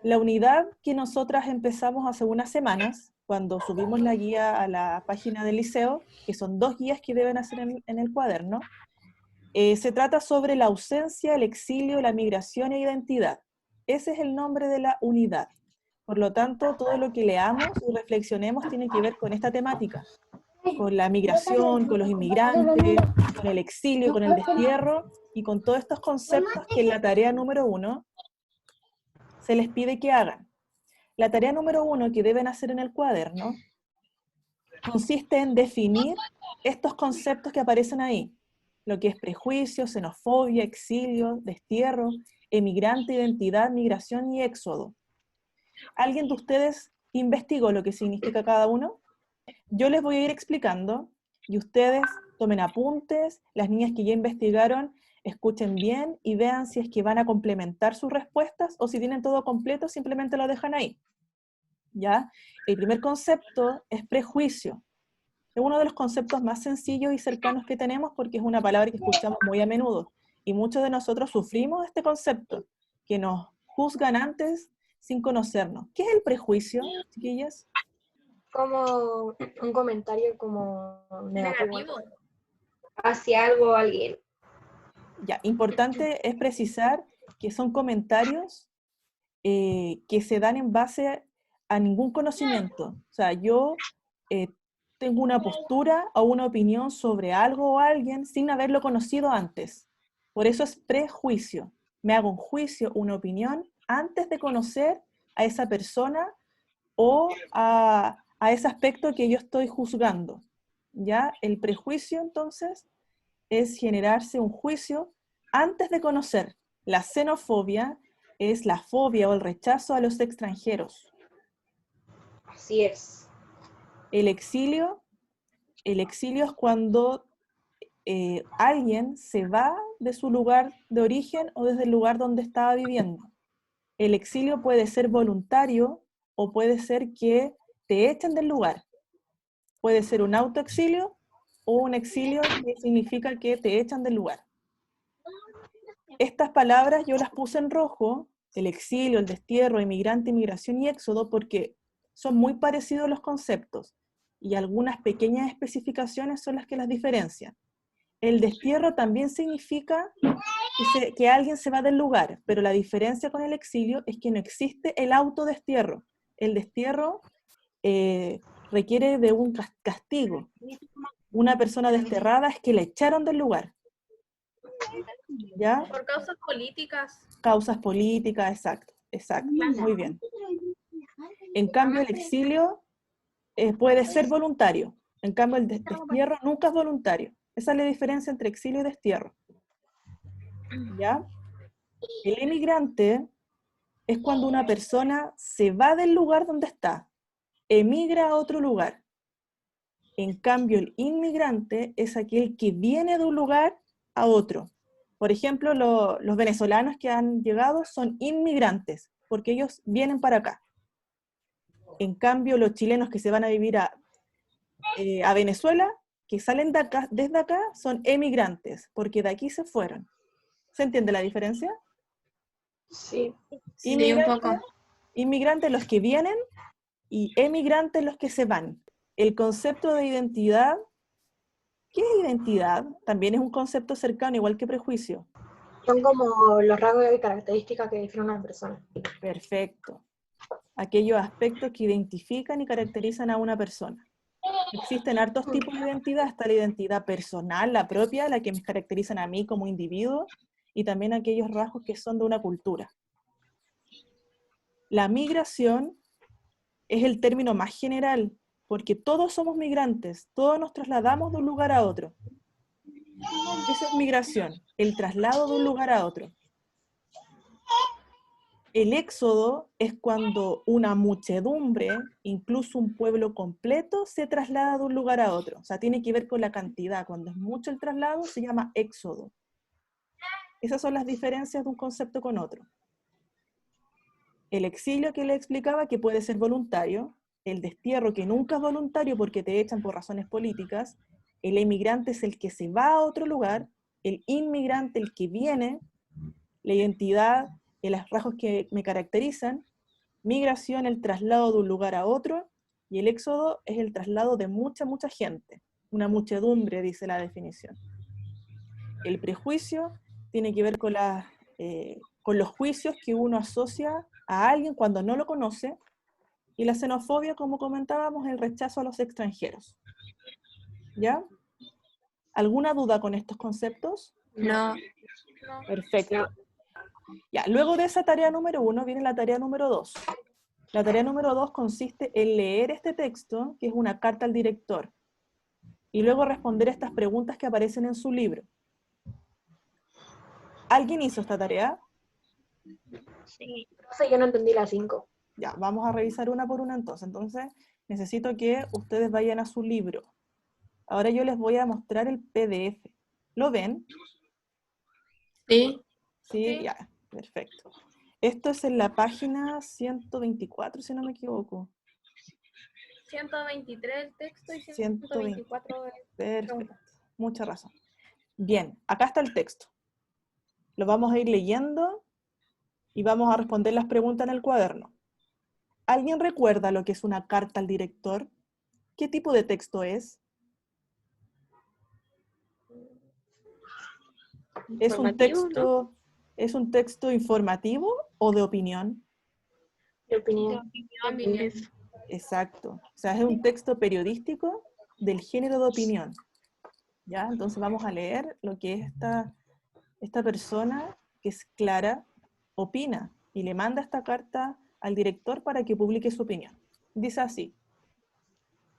La unidad que nosotras empezamos hace unas semanas, cuando subimos la guía a la página del liceo, que son 2 guías que deben hacer en el cuaderno, se trata sobre la ausencia, el exilio, la migración e identidad. Ese es el nombre de la unidad. Por lo tanto, todo lo que leamos y reflexionemos tiene que ver con esta temática, con la migración, con los inmigrantes, con el exilio, con el destierro y con todos estos conceptos que en la tarea número 1 se les pide que hagan. La tarea número 1 que deben hacer en el cuaderno consiste en definir estos conceptos que aparecen ahí, lo que es prejuicio, xenofobia, exilio, destierro, emigrante, identidad, migración y éxodo. ¿Alguien de ustedes investigó lo que significa cada uno? Yo les voy a ir explicando y ustedes tomen apuntes, las niñas que ya investigaron, escuchen bien y vean si es que van a complementar sus respuestas o si tienen todo completo, simplemente lo dejan ahí. ¿Ya? El primer concepto es prejuicio. Es uno de los conceptos más sencillos y cercanos que tenemos porque es una palabra que escuchamos muy a menudo. Y muchos de nosotros sufrimos este concepto, que nos juzgan antes sin conocernos. ¿Qué es el prejuicio, chiquillas? Como un comentario como negativo Negativo. hacia algo o alguien. Ya, importante es precisar que son comentarios que se dan en base a ningún conocimiento. O sea, yo tengo una postura o una opinión sobre algo o alguien sin haberlo conocido antes. Por eso es prejuicio. Me hago un juicio, una opinión, antes de conocer a esa persona o a ese aspecto que yo estoy juzgando. ¿Ya? El prejuicio, entonces, es generarse un juicio antes de conocer. La xenofobia es la fobia o el rechazo a los extranjeros. Así es. El exilio es cuando alguien se va de su lugar de origen o desde el lugar donde estaba viviendo. El exilio puede ser voluntario o puede ser que te echen del lugar. Puede ser un autoexilio o un exilio que significa que te echan del lugar. Estas palabras yo las puse en rojo, el exilio, el destierro, inmigrante, inmigración y éxodo, porque son muy parecidos los conceptos y algunas pequeñas especificaciones son las que las diferencian. El destierro también significa que alguien se va del lugar, pero la diferencia con el exilio es que no existe el autodestierro. El destierro requiere de un castigo. Una persona desterrada es que le echaron del lugar. ¿Ya? Por causas políticas. Causas políticas, exacto, muy bien. En cambio, el exilio puede ser voluntario. En cambio, el destierro nunca es voluntario. Esa es la diferencia entre exilio y destierro. ¿Ya? El emigrante es cuando una persona se va del lugar donde está, emigra a otro lugar. En cambio, el inmigrante es aquel que viene de un lugar a otro. Por ejemplo, los venezolanos que han llegado son inmigrantes, porque ellos vienen para acá. En cambio, los chilenos que se van a vivir a Venezuela, que salen de acá, desde acá, son emigrantes, porque de aquí se fueron. ¿Se entiende la diferencia? Sí. Sí, un poco. Inmigrantes los que vienen y emigrantes los que se van. El concepto de identidad, ¿qué es identidad? También es un concepto cercano, igual que prejuicio. Son como los rasgos y características que definen a una persona. Perfecto. Aquellos aspectos que identifican y caracterizan a una persona. Existen hartos tipos de identidad, está la identidad personal, la propia, la que me caracterizan a mí como individuo, y también aquellos rasgos que son de una cultura. La migración es el término más general, porque todos somos migrantes, todos nos trasladamos de un lugar a otro. Eso es migración, el traslado de un lugar a otro. El éxodo es cuando una muchedumbre, incluso un pueblo completo, se traslada de un lugar a otro. O sea, tiene que ver con la cantidad. Cuando es mucho el traslado, se llama éxodo. Esas son las diferencias de un concepto con otro. El exilio que le explicaba, que puede ser voluntario. El destierro, que nunca es voluntario porque te echan por razones políticas. El emigrante es el que se va a otro lugar. El inmigrante, el que viene. La identidad, los rasgos que me caracterizan, Migración, el traslado de un lugar a otro, y el éxodo es el traslado de mucha gente, una muchedumbre, dice la definición. El prejuicio tiene que ver con los juicios que uno asocia a alguien cuando no lo conoce, y la xenofobia, como comentábamos, el rechazo a los extranjeros. ¿Ya? ¿Alguna duda con estos conceptos? No. Perfecto. Ya, luego de esa tarea número 1 viene la tarea número 2. La tarea número 2 consiste en leer este texto, que es una carta al director, y luego responder estas preguntas que aparecen en su libro. ¿Alguien hizo esta tarea? Sí. Yo no entendí la 5. Ya, vamos a revisar una por una entonces. Entonces, necesito que ustedes vayan a su libro. Ahora yo les voy a mostrar el PDF. ¿Lo ven? Sí. Sí, ya, perfecto. Esto es en la página 124, si no me equivoco. 123 el texto y 120. 124 el... Perfecto, mucha razón. Bien, acá está el texto. Lo vamos a ir leyendo y vamos a responder las preguntas en el cuaderno. ¿Alguien recuerda lo que es una carta al director? ¿Qué tipo de texto es? ¿Es un texto informativo o de opinión? De opinión. Exacto. O sea, es un texto periodístico del género de opinión. ¿Ya? Entonces vamos a leer lo que esta persona, que es Clara, opina y le manda esta carta al director para que publique su opinión. Dice así: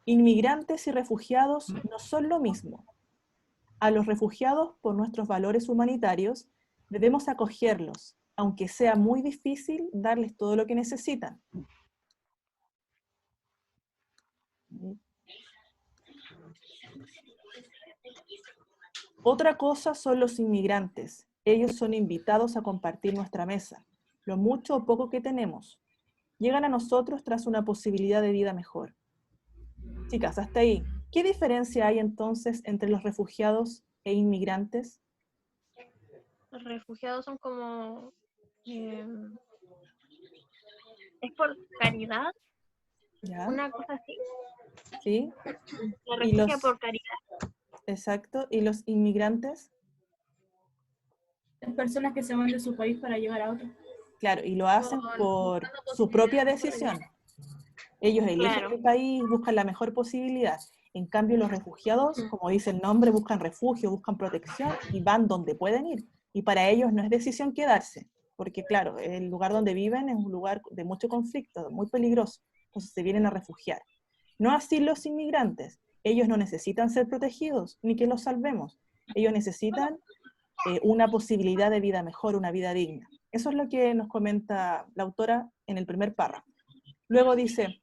inmigrantes y refugiados no son lo mismo. A los refugiados, por nuestros valores humanitarios, debemos acogerlos, aunque sea muy difícil darles todo lo que necesitan. Otra cosa son los inmigrantes. Ellos son invitados a compartir nuestra mesa, lo mucho o poco que tenemos. Llegan a nosotros tras una posibilidad de vida mejor. Chicas, hasta ahí. ¿Qué diferencia hay entonces entre los refugiados e inmigrantes? Los refugiados son como... es por caridad, ¿Ya? una cosa así. ¿Sí? Se refugia por caridad. Exacto. ¿Y los inmigrantes? Las personas que se van de su país para llegar a otro. Claro, y lo hacen por su propia decisión. Ellos eligen el país, buscan la mejor posibilidad. En cambio, los refugiados, como dice el nombre, buscan refugio, buscan protección y van donde pueden ir. Y para ellos no es decisión quedarse, porque claro, el lugar donde viven es un lugar de mucho conflicto, muy peligroso. Entonces se vienen a refugiar. No así los inmigrantes. Ellos no necesitan ser protegidos, ni que los salvemos. Ellos necesitan una posibilidad de vida mejor, una vida digna. Eso es lo que nos comenta la autora en el primer párrafo. Luego dice: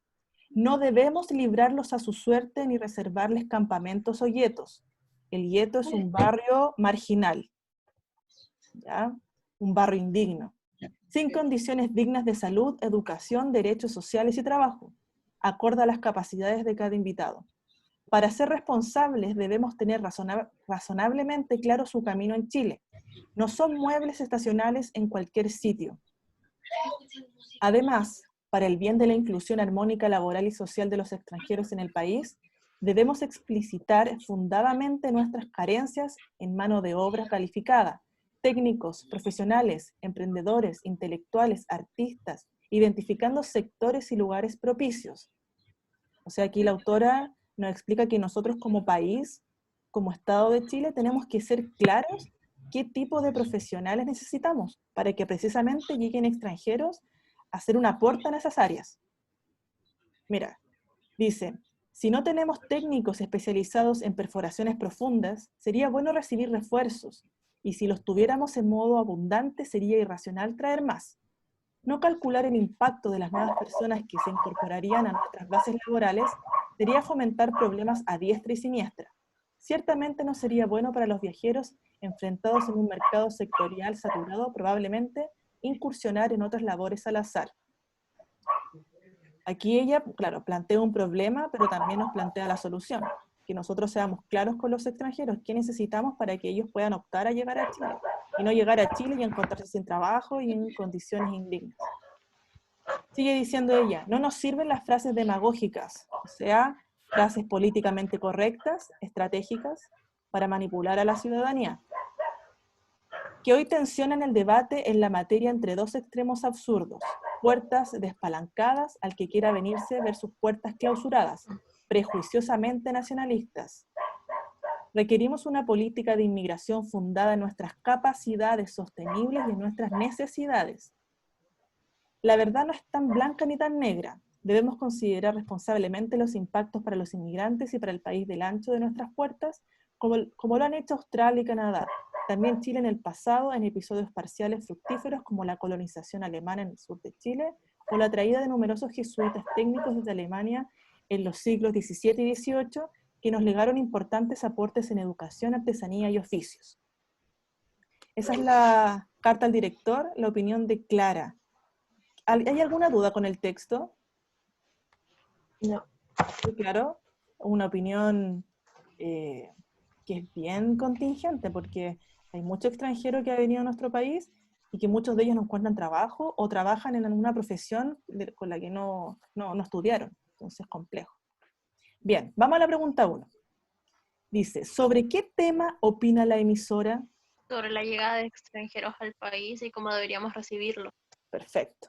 no debemos librarlos a su suerte ni reservarles campamentos o guetos. El gueto es un barrio marginal, ¿ya? Un barrio indigno, sin condiciones dignas de salud, educación, derechos sociales y trabajo, acorde a las capacidades de cada invitado. Para ser responsables debemos tener razonablemente claro su camino en Chile. No son muebles estacionales en cualquier sitio. Además, para el bien de la inclusión armónica laboral y social de los extranjeros en el país, debemos explicitar fundadamente nuestras carencias en mano de obra calificada, técnicos, profesionales, emprendedores, intelectuales, artistas, identificando sectores y lugares propicios. O sea, aquí la autora nos explica que nosotros como país, como Estado de Chile, tenemos que ser claros qué tipo de profesionales necesitamos para que precisamente lleguen extranjeros a hacer un aporte en esas áreas. Mira, dice: si no tenemos técnicos especializados en perforaciones profundas, sería bueno recibir refuerzos, y si los tuviéramos en modo abundante, sería irracional traer más. No calcular el impacto de las nuevas personas que se incorporarían a nuestras bases laborales sería fomentar problemas a diestra y siniestra. Ciertamente no sería bueno para los viajeros enfrentados en un mercado sectorial saturado, probablemente incursionar en otras labores al azar. Aquí ella, claro, plantea un problema, pero también nos plantea la solución. Que nosotros seamos claros con los extranjeros, qué necesitamos para que ellos puedan optar a llegar a Chile. Y no llegar a Chile y encontrarse sin trabajo y en condiciones indignas. Sigue diciendo ella, no nos sirven las frases demagógicas, o sea, frases políticamente correctas, estratégicas, para manipular a la ciudadanía, que hoy tensionan el debate en la materia entre dos extremos absurdos, puertas despalancadas al que quiera venirse versus puertas clausuradas, prejuiciosamente nacionalistas. Requerimos una política de inmigración fundada en nuestras capacidades sostenibles y en nuestras necesidades. La verdad no es tan blanca ni tan negra. Debemos considerar responsablemente los impactos para los inmigrantes y para el país del ancho de nuestras puertas, como lo han hecho Australia y Canadá. También Chile en el pasado, en episodios parciales fructíferos como la colonización alemana en el sur de Chile, o la traída de numerosos jesuitas técnicos desde Alemania en los siglos XVII y XVIII, que nos legaron importantes aportes en educación, artesanía y oficios. Esa es la carta al director, la opinión de Clara. ¿Hay alguna duda con el texto? No. Sí, claro, una opinión que es bien contingente, porque hay mucho extranjero que ha venido a nuestro país y que muchos de ellos no encuentran trabajo o trabajan en alguna profesión con la que no estudiaron. Entonces es complejo. Bien, vamos a la pregunta 1. Dice, ¿sobre qué tema opina la emisora? Sobre la llegada de extranjeros al país y cómo deberíamos recibirlos. Perfecto.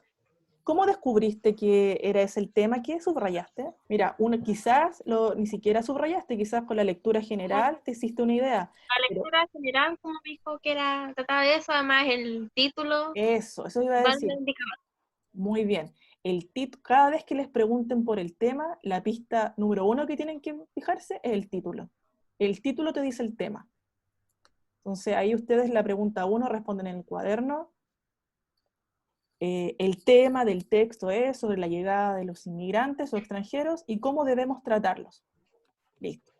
¿Cómo descubriste que era ese el tema? ¿Qué subrayaste? Mira, quizás ni siquiera subrayaste, quizás con la lectura general te hiciste una idea. La lectura general, como dijo que trataba de eso, además el título, Eso iba a decir. Muy bien. Cada vez que les pregunten por el tema, la pista número 1 que tienen que fijarse es el título. El título te dice el tema. Entonces ahí ustedes la pregunta 1 responden en el cuaderno. El tema del texto es sobre la llegada de los inmigrantes o extranjeros y cómo debemos tratarlos. Listo.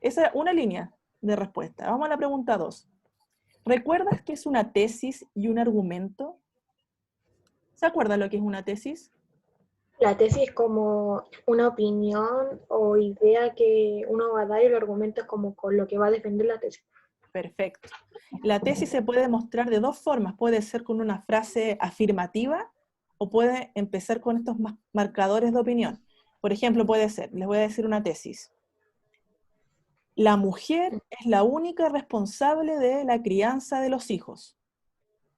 Esa es una línea de respuesta. Vamos a la pregunta 2. ¿Recuerdas qué es una tesis y un argumento? ¿Se acuerdan lo que es una tesis? La tesis es como una opinión o idea que uno va a dar y el argumento es como con lo que va a defender la tesis. Perfecto. La tesis se puede demostrar de dos formas. Puede ser con una frase afirmativa o puede empezar con estos marcadores de opinión. Por ejemplo, puede ser, les voy a decir una tesis. La mujer es la única responsable de la crianza de los hijos.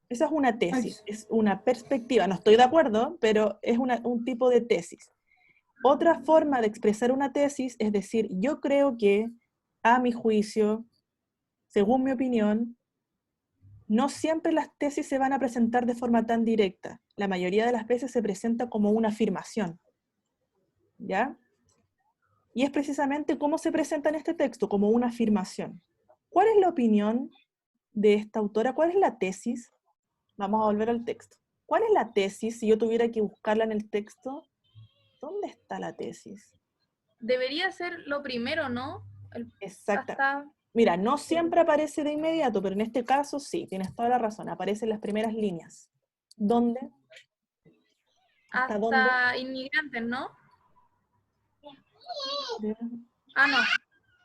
Esa es una tesis, es una perspectiva. No estoy de acuerdo, pero es un tipo de tesis. Otra forma de expresar una tesis es decir, yo creo que, a mi juicio, según mi opinión, no siempre las tesis se van a presentar de forma tan directa. La mayoría de las veces se presenta como una afirmación. ¿Ya? Y es precisamente cómo se presenta en este texto, como una afirmación. ¿Cuál es la opinión de esta autora? ¿Cuál es la tesis? Vamos a volver al texto. ¿Cuál es la tesis? Si yo tuviera que buscarla en el texto, ¿dónde está la tesis? Debería ser lo primero, ¿no? Exacto. Mira, no siempre aparece de inmediato, pero en este caso sí, tienes toda la razón, aparece en las primeras líneas. ¿Dónde? ¿Hasta dónde? inmigrantes, ¿no? ¿De? No.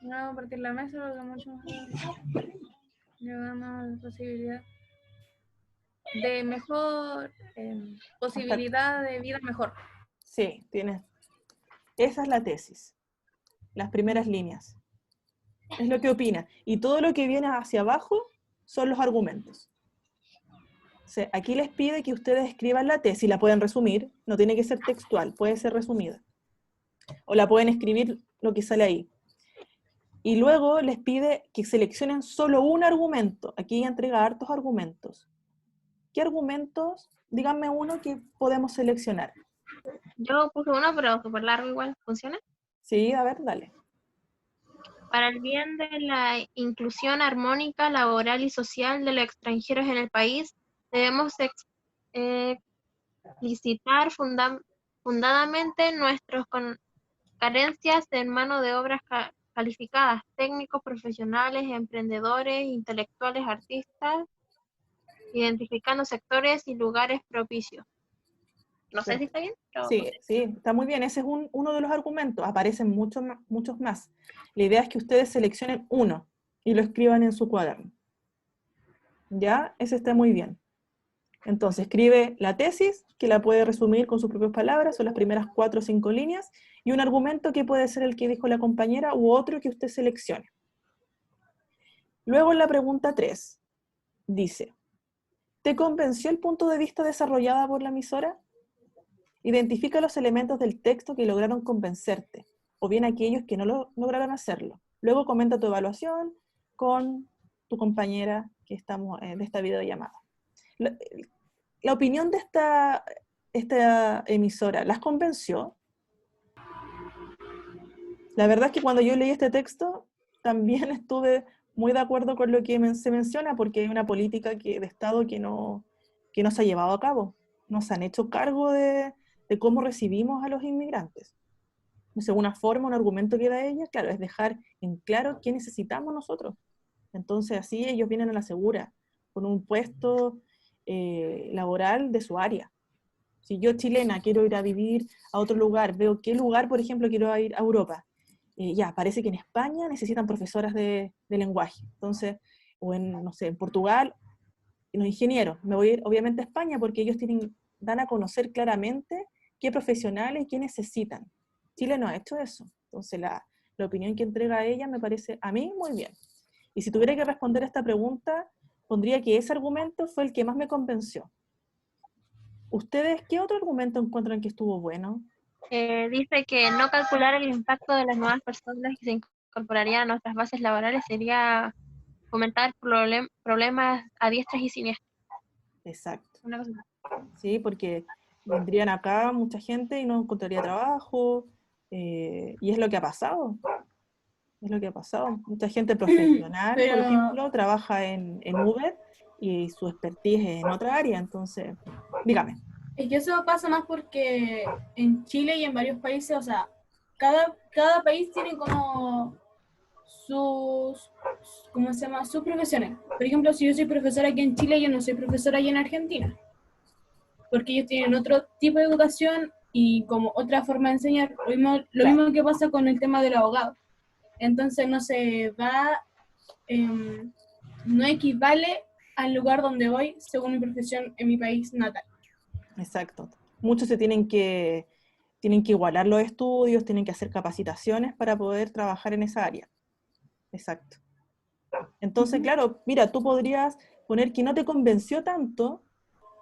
No, partir la mesa, lo que mucho mejor. Llegando a la posibilidad de mejor, posibilidad de vida mejor. Sí, tienes. Esa es la tesis. Las primeras líneas. Es lo que opina. Y todo lo que viene hacia abajo son los argumentos. O sea, aquí les pide que ustedes escriban la tesis, la pueden resumir, no tiene que ser textual, puede ser resumida. O la pueden escribir lo que sale ahí. Y luego les pide que seleccionen solo un argumento. Aquí entrega hartos argumentos. ¿Qué argumentos? Díganme uno que podemos seleccionar. Yo puse uno, pero súper largo igual. ¿Funciona? Sí, a ver, dale. Para el bien de la inclusión armónica, laboral y social de los extranjeros en el país, debemos explicitar fundadamente nuestras carencias en mano de obras calificadas, técnicos, profesionales, emprendedores, intelectuales, artistas, identificando sectores y lugares propicios. No sé si está bien, pero... Sí, sí, está muy bien. Ese es uno de los argumentos. Aparecen muchos más. La idea es que ustedes seleccionen uno y lo escriban en su cuaderno. ¿Ya? Ese está muy bien. Entonces, escribe la tesis, que la puede resumir con sus propias palabras, son las primeras 4 o 5 líneas, y un argumento que puede ser el que dijo la compañera u otro que usted seleccione. Luego en la pregunta 3, dice, ¿te convenció el punto de vista desarrollado por la emisora? Identifica los elementos del texto que lograron convencerte, o bien aquellos que no lograron hacerlo. Luego comenta tu evaluación con tu compañera que estamos de esta videollamada. La opinión de esta emisora, ¿las convenció? La verdad es que cuando yo leí este texto, también estuve muy de acuerdo con lo que se menciona, porque hay una política de Estado que no se ha llevado a cabo. No se han hecho cargo de cómo recibimos a los inmigrantes. Entonces, una forma, un argumento que da ella, claro, es dejar en claro qué necesitamos nosotros. Entonces, así ellos vienen a la segura, con un puesto laboral de su área. Si yo, chilena, quiero ir a vivir a otro lugar, veo qué lugar, por ejemplo, quiero ir a Europa, ya, parece que en España necesitan profesoras de lenguaje. Entonces, o en, no sé, en Portugal, los ingenieros. Me voy a ir, obviamente, a España, porque ellos dan a conocer claramente qué profesionales y qué necesitan. Chile no ha hecho eso. Entonces, la opinión que entrega ella me parece, a mí, muy bien. Y si tuviera que responder a esta pregunta, pondría que ese argumento fue el que más me convenció. ¿Ustedes qué otro argumento encuentran que estuvo bueno? Dice que no calcular el impacto de las nuevas personas que se incorporarían a nuestras bases laborales sería fomentar problemas a diestras y siniestras. Exacto. Una cosa así. Sí, porque vendrían acá mucha gente y no encontraría trabajo, y es lo que ha pasado. Es lo que ha pasado. Mucha gente profesional, por Pero- ejemplo, trabaja en Uber y su expertise es en otra área, entonces, dígame. Es que eso pasa más porque en Chile y en varios países, o sea, cada país tiene como sus, ¿cómo se llama? Sus profesiones. Por ejemplo, si yo soy profesora aquí en Chile, yo no soy profesora allá en Argentina, porque ellos tienen otro tipo de educación y como otra forma de enseñar. Lo mismo que pasa con el tema del abogado. Entonces no se va, no equivale al lugar donde voy según mi profesión en mi país natal. Exacto. Muchos se tienen que igualar los estudios, tienen que hacer capacitaciones para poder trabajar en esa área. Exacto. Entonces, claro, mira, tú podrías poner que no te convenció tanto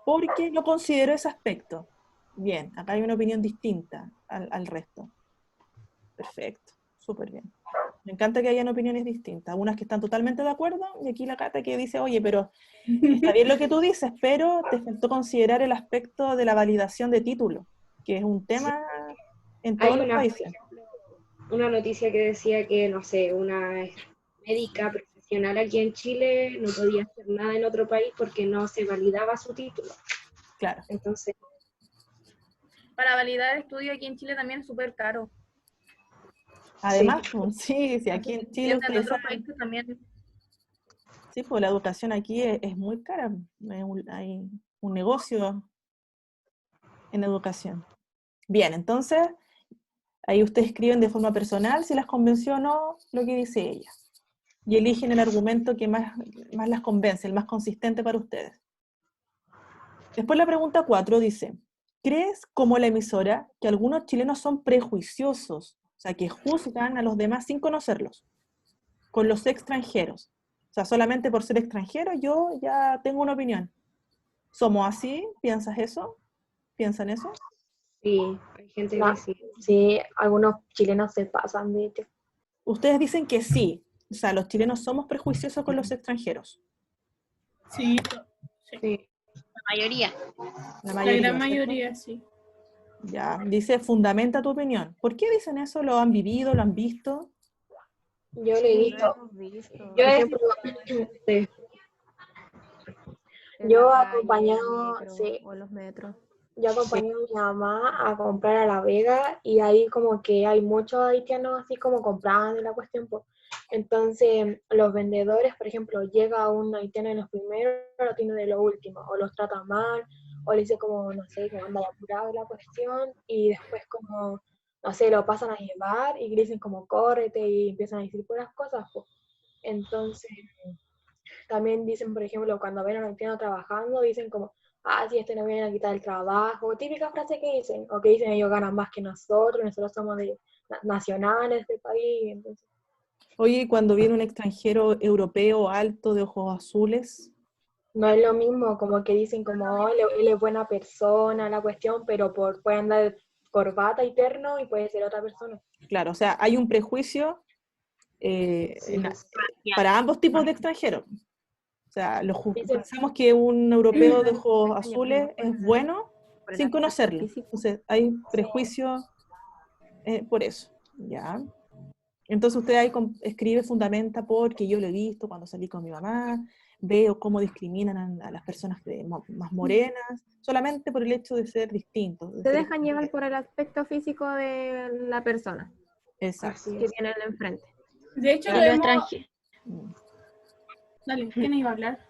porque no consideró ese aspecto. Bien, acá hay una opinión distinta al resto. Perfecto, súper bien. Me encanta que hayan opiniones distintas, unas que están totalmente de acuerdo, y aquí la Cata que dice, oye, pero está bien lo que tú dices, pero te faltó considerar el aspecto de la validación de título, que es un tema en todos Hay los países. una noticia que decía que, no sé, una médica profesional aquí en Chile no podía hacer nada en otro país porque no se validaba su título. Claro. Entonces, Para validar estudio aquí en Chile también es súper caro. Además, pues, sí, aquí en Chile En ustedes otros saben, países también. sí, pues la educación aquí es muy cara, hay un negocio en educación. Bien, entonces, ahí ustedes escriben de forma personal si las convenció o no lo que dice ella. Y eligen el argumento que más las convence, el más consistente para ustedes. Después la pregunta 4 dice, ¿crees, como la emisora, que algunos chilenos son prejuiciosos? O sea, que juzgan a los demás sin conocerlos, con los extranjeros. O sea, solamente por ser extranjero yo ya tengo una opinión. ¿Somos así? ¿Piensas eso? ¿Piensan eso? sí, hay gente No, que sí. sí, algunos chilenos se pasan, de hecho. Ustedes dicen que sí. O sea, los chilenos somos prejuiciosos con los extranjeros. Sí, Sí. La mayoría. La la mayoría, gran ¿cierto? mayoría sí. Ya, dice, fundamenta tu opinión. ¿Por qué dicen eso? ¿Lo han vivido? ¿Lo han visto? Yo lo he Sí, visto. lo hemos visto. Yo Por he- ejemplo, sí, en Yo la he calle, en acompañado, el metro, sí, o en los metros. yo acompañé a mi mamá a comprar a La Vega y ahí como que hay muchos haitianos así como comprando la cuestión. Pues. Entonces los vendedores, por ejemplo, llega un haitiano en los primeros, lo tiene de lo último, o los trata mal, o le dice como, no sé, que anda ya apurado la cuestión, y después como, no sé, lo pasan a llevar y le dicen como, córrete, y empiezan a decir puras cosas. Pues. Entonces... También dicen, por ejemplo, cuando ven a un haitiano trabajando, dicen como, si este nos viene a quitar el trabajo, típica frase que dicen, o que dicen ellos ganan más que nosotros somos nacionales del país, entonces, Oye, cuando viene un extranjero europeo alto de ojos azules, no es lo mismo, como que dicen como, oh, él es buena persona, la cuestión, pero puede andar corbata y terno y puede ser otra persona. claro, o sea, hay un prejuicio Sí, pues. para ambos tipos de extranjeros. O sea, Dicen, pensamos que un europeo de ojos azules es bueno sin conocerlo. Entonces, hay prejuicios por eso. ¿Ya? Entonces usted ahí escribe, fundamenta porque yo lo he visto cuando salí con mi mamá, veo cómo discriminan a las personas más morenas, solamente por el hecho de ser distintos. Se dejan llevar por el aspecto físico de la persona Exacto. que tienen enfrente. De hecho, lo hemos... Dale, ¿quién iba a hablar?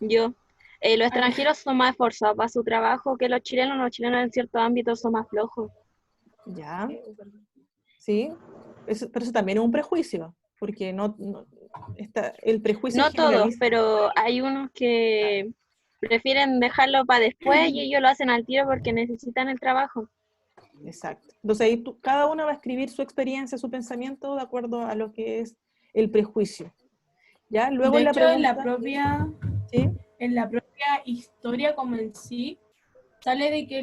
Yo. Los extranjeros son más esforzados para su trabajo que los chilenos en ciertos ámbitos son más flojos. Ya. Sí, pero eso también es un prejuicio, porque el prejuicio No todos, pero hay unos que prefieren dejarlo para después y ellos lo hacen al tiro porque necesitan el trabajo. Exacto. Entonces ahí cada uno va a escribir su experiencia, su pensamiento de acuerdo a lo que es el prejuicio. ¿Ya? Luego de la hecho, pregunta, en la propia historia como en sí, sale de que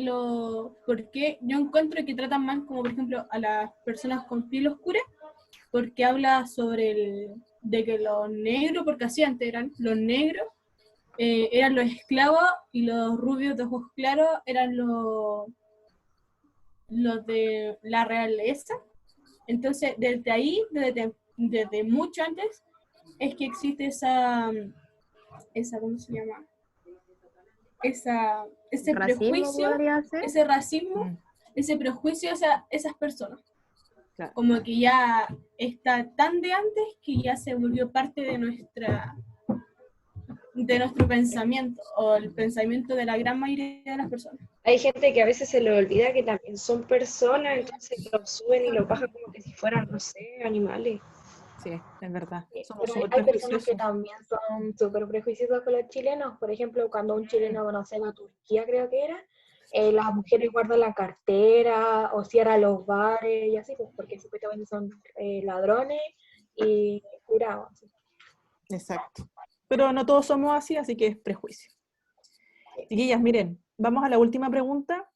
porque yo encuentro que tratan mal, como por ejemplo, a las personas con piel oscura, porque habla sobre de que los negros, porque así antes eran, los negros eran los esclavos y los rubios de ojos claros eran los de la realeza. Entonces, desde ahí, desde mucho antes, es que existe esa ¿cómo se llama? Ese prejuicio, ese racismo, ese prejuicio hacia esas personas. Claro. Como que ya está tan de antes que ya se volvió parte de nuestro pensamiento, o el pensamiento de la gran mayoría de las personas. Hay gente que a veces se le olvida que también son personas, entonces lo suben y lo bajan como que si fueran, no sé, animales. Sí, es verdad. Pero hay personas que también son súper prejuiciosos con los chilenos. Por ejemplo, cuando un chileno, no sé, va a Turquía, creo que era, las mujeres guardan la cartera o cierran los bares y así, pues, porque supuestamente son ladrones y jurados. Así. Exacto. Pero no todos somos así que es prejuicio. Chiquillas, miren, vamos a la última pregunta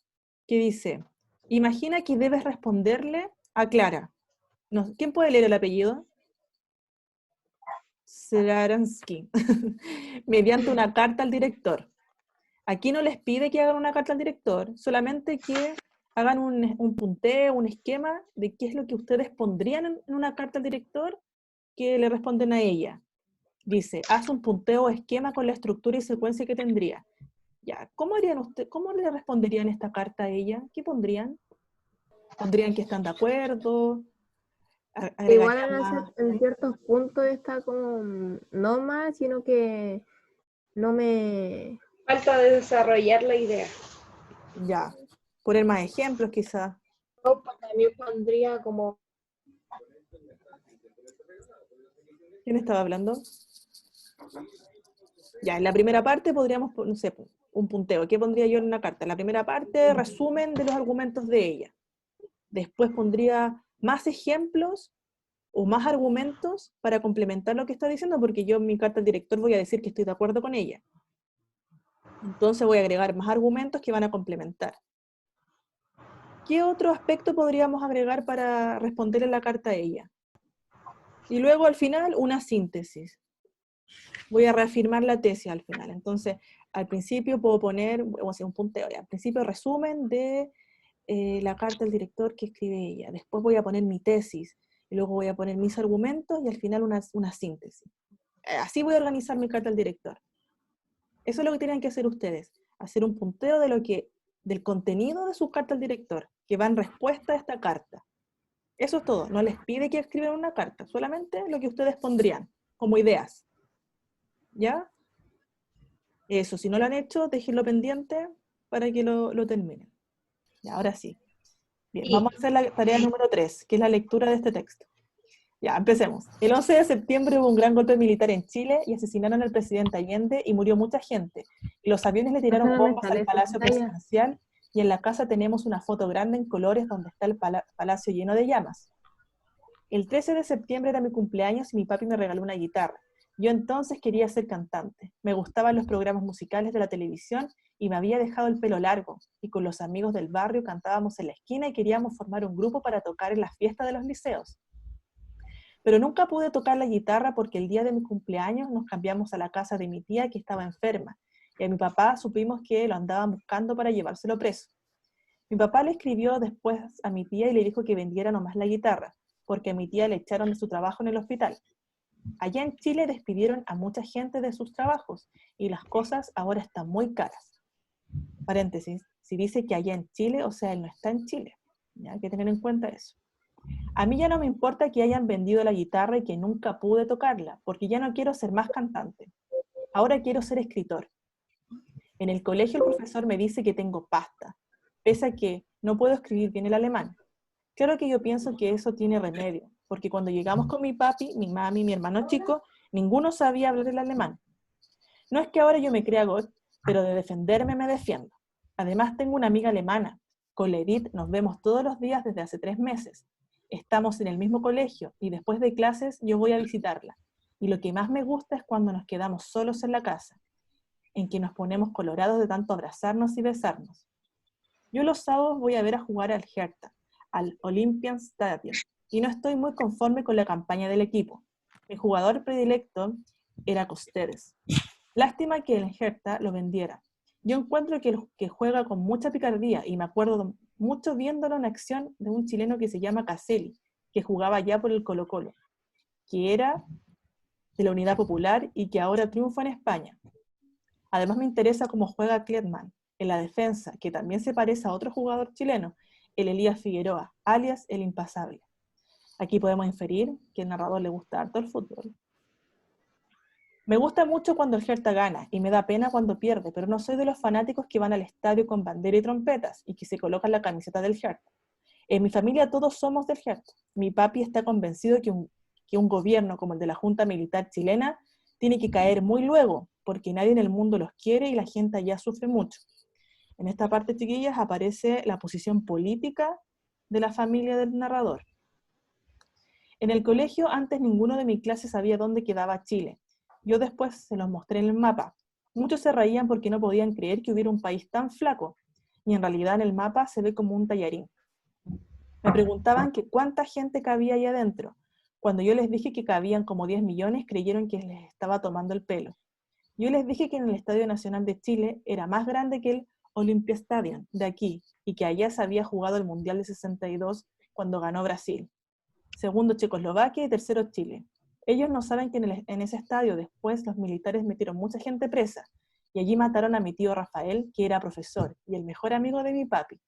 que dice, imagina que debes responderle a Clara. ¿Quién puede leer el apellido? Slaransky. Mediante una carta al director. Aquí no les pide que hagan una carta al director, solamente que hagan un punteo, un esquema de qué es lo que ustedes pondrían en una carta al director que le responden a ella. Dice, haz un punteo o esquema con la estructura y secuencia que tendría. Ya, ¿cómo le responderían esta carta a ella? ¿Qué pondrían? ¿Pondrían que están de acuerdo? Igual en ciertos puntos está como, no más, sino que no me... Falta de desarrollar la idea. Ya, poner más ejemplos quizás. Yo también pondría como... ¿Quién estaba hablando? Ya, en la primera parte podríamos, no sé, un punteo. ¿Qué pondría yo en una carta? En la primera parte, resumen de los argumentos de ella. Después pondría más ejemplos o más argumentos para complementar lo que está diciendo, porque yo en mi carta al director voy a decir que estoy de acuerdo con ella. Entonces voy a agregar más argumentos que van a complementar. ¿Qué otro aspecto podríamos agregar para responder en la carta a ella? Y luego al final una síntesis. Voy a reafirmar la tesis al final. Entonces, al principio puedo poner, vamos a hacer un punteo, ya. Al principio resumen de la carta del director que escribe ella. Después voy a poner mi tesis, y luego voy a poner mis argumentos, y al final una síntesis. Así voy a organizar mi carta al director. Eso es lo que tienen que hacer ustedes, hacer un punteo del contenido de su carta al director, que va en respuesta a esta carta. Eso es todo, no les pide que escriban una carta, solamente lo que ustedes pondrían, como ideas. ¿Ya? Eso, si no lo han hecho, déjenlo pendiente para que lo terminen. Ya, ahora sí. Bien, vamos a hacer la tarea número 3, que es la lectura de este texto. Ya, empecemos. El 11 de septiembre hubo un gran golpe militar en Chile y asesinaron al presidente Allende y murió mucha gente. Y los aviones le tiraron Ajá, me bombas sale al esa Palacio pantalla. Presidencial y en la casa tenemos una foto grande en colores donde está el palacio lleno de llamas. El 13 de septiembre era mi cumpleaños y mi papi me regaló una guitarra. Yo entonces quería ser cantante. Me gustaban los programas musicales de la televisión y me había dejado el pelo largo. Y con los amigos del barrio cantábamos en la esquina y queríamos formar un grupo para tocar en las fiestas de los liceos. Pero nunca pude tocar la guitarra porque el día de mi cumpleaños nos cambiamos a la casa de mi tía que estaba enferma. Y a mi papá supimos que lo andaban buscando para llevárselo preso. Mi papá le escribió después a mi tía y le dijo que vendiera nomás la guitarra, porque a mi tía le echaron de su trabajo en el hospital. Allá en Chile despidieron a mucha gente de sus trabajos y las cosas ahora están muy caras. Paréntesis, si dice que allá en Chile, o sea, él no está en Chile. ¿Ya? Hay que tener en cuenta eso. A mí ya no me importa que hayan vendido la guitarra y que nunca pude tocarla, porque ya no quiero ser más cantante. Ahora quiero ser escritor. En el colegio el profesor me dice que tengo pasta, pese a que no puedo escribir bien el alemán. Claro que yo pienso que eso tiene remedio, porque cuando llegamos con mi papi, mi mami y mi hermano chico, ninguno sabía hablar el alemán. No es que ahora yo me crea God, pero de defenderme me defiendo. Además tengo una amiga alemana. Con la Edith nos vemos todos los días desde hace 3 meses. Estamos en el mismo colegio y después de clases yo voy a visitarla. Y lo que más me gusta es cuando nos quedamos solos en la casa, en que nos ponemos colorados de tanto abrazarnos y besarnos. Yo los sábados voy a ver a jugar al Hertha, al Olympian Stadium, y no estoy muy conforme con la campaña del equipo. Mi jugador predilecto era Costedes. Lástima que el Hertha lo vendiera. Yo encuentro que juega con mucha picardía y me acuerdo mucho viéndolo en acción de un chileno que se llama Caselli, que jugaba ya por el Colo-Colo, que era de la Unidad Popular y que ahora triunfa en España. Además me interesa cómo juega Klietmann en la defensa, que también se parece a otro jugador chileno, el Elías Figueroa, alias el Impasable. Aquí podemos inferir que al narrador le gusta harto el fútbol. Me gusta mucho cuando el Hertha gana y me da pena cuando pierde, pero no soy de los fanáticos que van al estadio con bandera y trompetas y que se colocan la camiseta del Hertha. En mi familia todos somos del Hertha. Mi papi está convencido que un gobierno como el de la Junta Militar chilena tiene que caer muy luego, porque nadie en el mundo los quiere y la gente allá sufre mucho. En esta parte, chiquillas, aparece la posición política de la familia del narrador. En el colegio, antes ninguno de mi clase sabía dónde quedaba Chile. Yo después se los mostré en el mapa. Muchos se reían porque no podían creer que hubiera un país tan flaco, y en realidad en el mapa se ve como un tallarín. Me preguntaban que cuánta gente cabía ahí adentro. Cuando yo les dije que cabían como 10 millones, creyeron que les estaba tomando el pelo. Yo les dije que en el Estadio Nacional de Chile era más grande que el Olympia Stadium de aquí, y que allá se había jugado el Mundial de 62 cuando ganó Brasil. Segundo Checoslovaquia y tercero Chile. Ellos no saben que en ese estadio después los militares metieron mucha gente presa, y allí mataron a mi tío Rafael, que era profesor, y el mejor amigo de mi papi.